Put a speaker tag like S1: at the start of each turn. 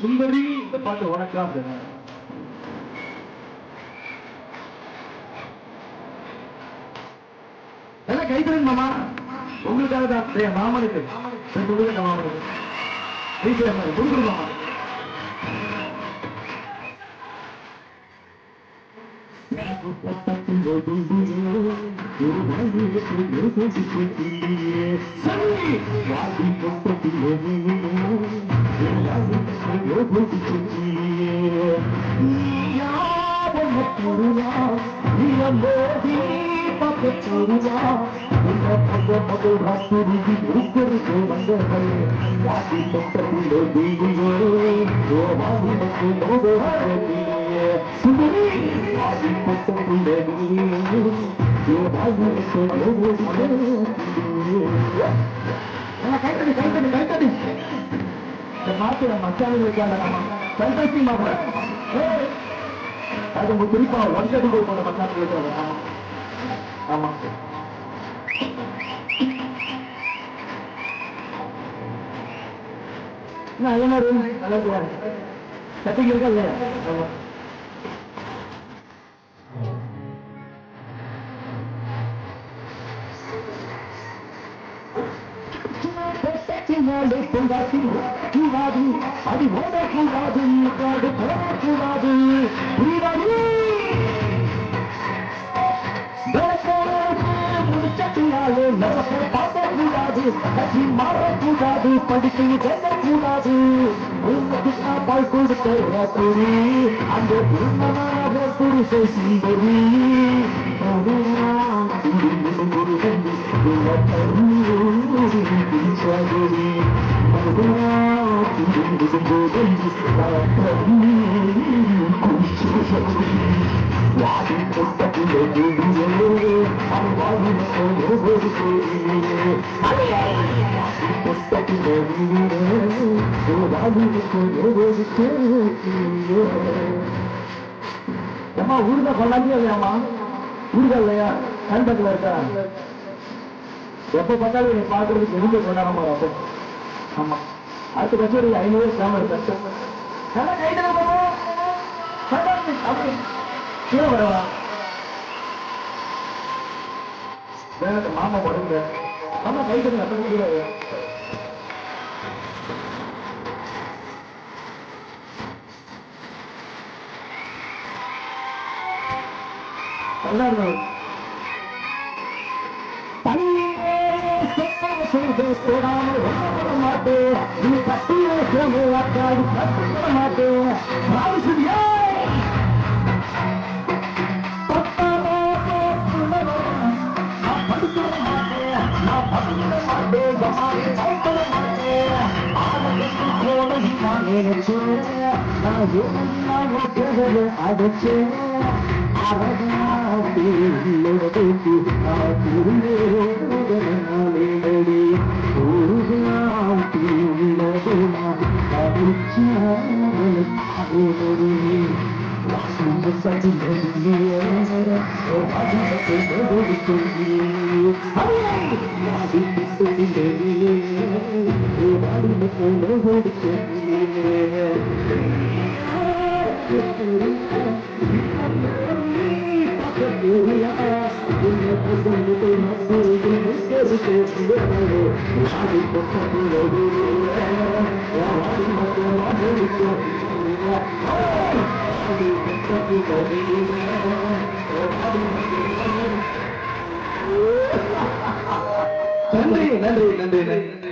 S1: சுந்தரி இந்த பாட்டு உனக்கா எல்லாம் கைத்தறன் மாமா உங்களுக்காக தான் மாமனுக்கு மாமனுக்கு கொடுக்குறோம் மாமா அது குறிப்பா ஒன்றடி போன மசாலா ஆமா நல்லா சத்திங்க இருக்கா இல்லையா ஆமா கூடாது அடி ஓடக்கூடாது போடக்கூடாது முடிச்சக்கூடாது பார்க்கக்கூடாது கட்சி மாறக்கூடாது படிக்க செல்லக்கூடாது பால் கொடுத்த புரி அந்த பூர்ணமான புரிசை சுந்தரி அம்மா ஊருக கொண்டாடியே இல்லையாம்மா ஊருக இல்லையா கண்பத்தில் இருக்கா எப்ப பார்த்தாலும் நீ பாக்குறதுக்கு எதுவுமே கொண்டாடாம அப்போ ஆமா அடுத்த பட்சம் ஒரு 500 கிராம இருக்கு நல்லா கைட்டு கீழே வரவா மாமா உடம்பு மாமா கைட்டு அப்ப கீழே போடாமல் மாட்டேன் நீ கட்டிய மாட்டேன் அடிச்சு நன்றி நன்றி நன்றி நன்றி